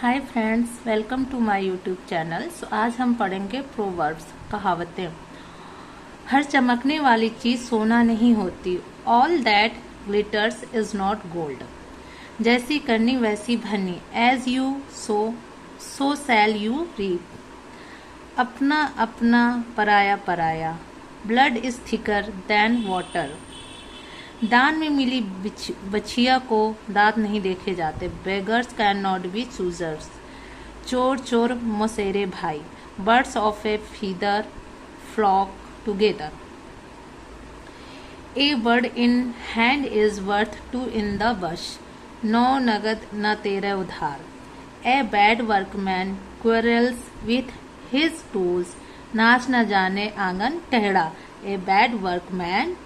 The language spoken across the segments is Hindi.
Hi friends, welcome to my YouTube channel. आज हम पढ़ेंगे प्रोवर्ब्स, कहावतें। हर चमकने वाली चीज सोना नहीं होती। All that glitters is not gold. जैसी करनी वैसी भरनी। As you sow shall you reap. अपना अपना पराया पराया। Blood is thicker than water. दान में मिली बछिया को दांत नहीं देखे जाते। Beggars can not be choosers. चोर चोर मौसेरे भाई। Birds of a feather flock together. A bird in hand is worth two in the bush. नो नगद न तेरे उधार। A bad workman quarrels with his tools. नाच न जाने आंगन टेढ़ा। A bad workman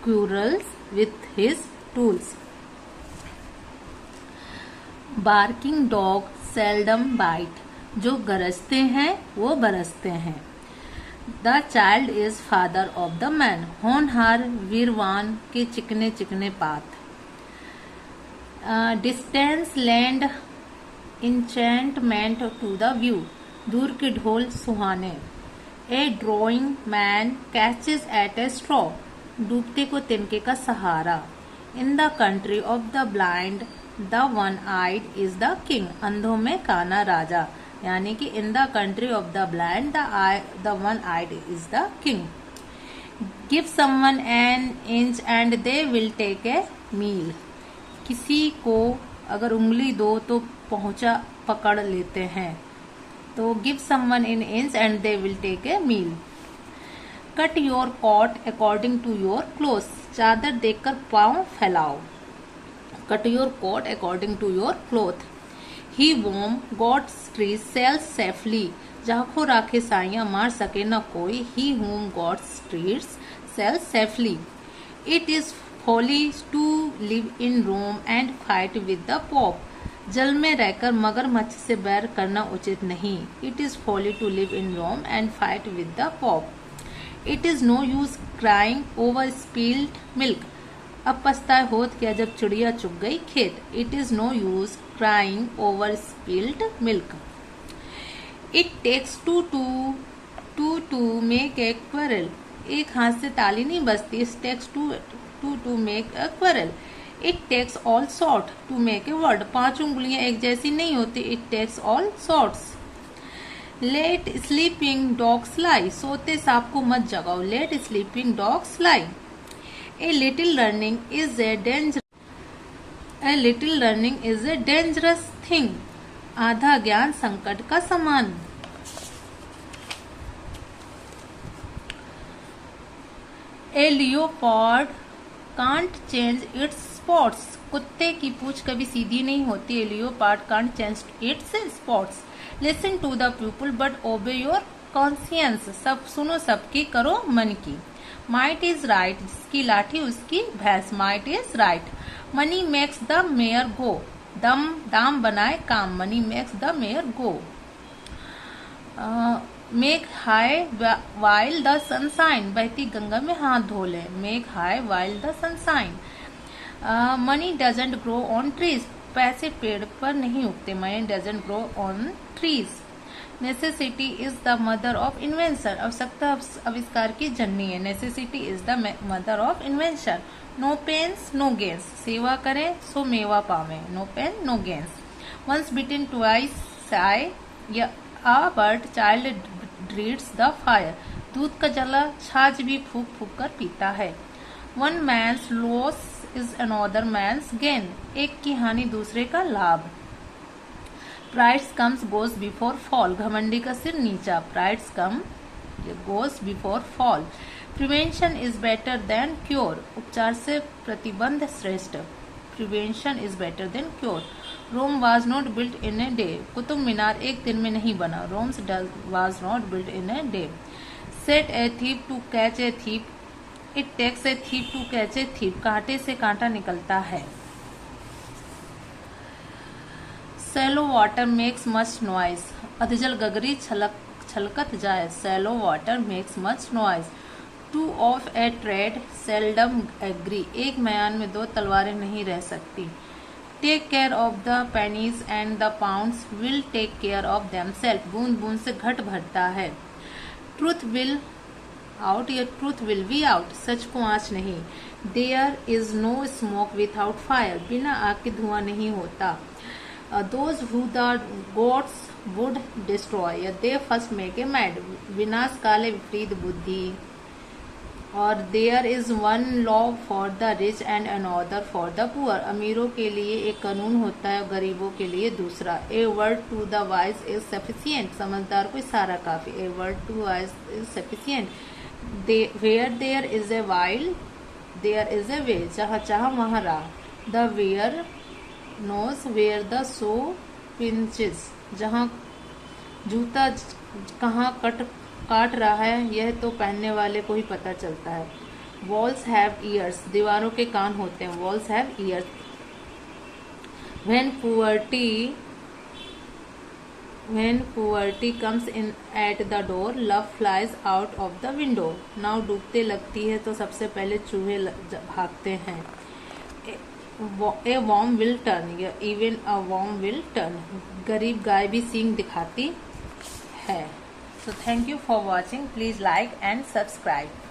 quarrels with his tools. Barking dog seldom bite. जो गरजते हैं वो बरसते हैं। The child is father of the man. होनहार वीरवान के चिकने चिकने पात। Distance lend enchantment to the view. दूर के ढोल सुहाने। A drawing man catches at a straw. डूबते को तिनके का सहारा। In the country of the blind the one eyed is the king. अंधों में काना राजा। यानी कि in the country of the blind the one eyed is the king. Give someone an inch and they will take a mile. किसी को अगर उंगली दो तो पहुंचा पकड़ लेते हैं। तो give someone in inch and they will take a mile. Cut your cot according to your cloth. चादर देखकर पांव फैलाओ। Cut your cot according to your cloth. He whom God steers sails safely. जाखो राखे साइयां मार सके न कोई। He whom God steers sails safely. It is folly to live in Rome and fight with the pope. जल में रहकर मगरमच्छ से बैर करना उचित नहीं। It is folly to live in Rome and fight with the pope. It is no use crying over spilled milk. अब पछताए होत क्या जब चिड़िया चुग गई खेत। It is no use crying over spilled milk. It takes two to make a quarrel. एक हाथ से ताली नहीं बजती। It takes two to make a quarrel. It takes all sort to make a word. 5 उंगलियां एक जैसी नहीं होती। It takes all sorts. Let sleeping dogs lie. सोते सांप को मत जगाओ। Let sleeping dogs lie. A little learning is a dangerous thing. आधा ज्ञान संकट का समान। A leopard can't change its spots. कुत्ते की पूंछ कभी सीधी नहीं होती। A leopard can't change its spots. Listen to the people but obey your conscience. सब सुनो सबकी करो मन की। Might is right. जिसकी लाठी उसकी भैंस। Might is right. Money makes the mare go. दाम बनाए काम। Money makes the mare go. Make hay while the sunshine. बहती गंगा में हाथ धो ले। Make hay while the sunshine. Money doesn't grow on trees. पैसे पेड़ पर नहीं उगते। Money doesn't grow on trees. Necessity is the mother of invention. आवश्यकता आविष्कार की जननी है। Necessity is the mother of invention. No pains no gains. सेवा करें सो मेवा पावे। No pain no gains. Once bitten twice shy. A burnt child dreads the fire. दूध का जला छाछ भी फूक फूक कर पीता है। One man's loss is another man's gain. एक की हानि दूसरे का लाभ। Pride's comes goes before fall. घमंडी का सिर नीचा। Pride's come goes before fall. Prevention is better than cure. उपचार से प्रतिबंध श्रेष्ठ। Prevention is better than cure. Rome was not built in a day. Qutub Minar एक दिन में नहीं बना। Rome's was not built in a day. Set a thief to catch a thief. It takes a thief to catch a thief. कांटे से कांटा निकलता है। Shallow water makes much noise. अधजल गगरी छलकत जाए। Shallow water makes much noise. Two of a trade seldom agree. एक म्यान में 2 तलवारें नहीं रह सकती। Take care of the pennies and the pounds will take care of themselves. बूंद बूंद से घट भरता है। ट्रूथ विल आउट या ट्रूथ विल बी आउट। सच को आँच नहीं। There is no smoke without fire. बिना आग के धुआं नहीं होता। Those who the gods would destroy they first make a mad. विनाश काले विपरीत बुद्धि। और there is one law for the rich and another for the poor. अमीरों के लिए एक कानून होता है और गरीबों के लिए दूसरा। A word to the wise is sufficient. समझदार को इशारा काफी। A word to wise is sufficient. Where there is a will there is a way. जहाँ चाह वहाँ राह। The wearer knows where the shoe pinches. जहाँ जूता कहाँ काट रहा है यह तो पहनने वाले को ही पता चलता है। Walls have ears. दीवारों के कान होते हैं। Walls have ears. When poverty comes in at the door love flies out of the window. नाव डूबते लगती है तो सबसे पहले चूहे भागते हैं। ए वॉर्म विल टर्न या even a worm will turn. गरीब गाय भी सींग दिखाती है। So thank you for watching. Please like and subscribe.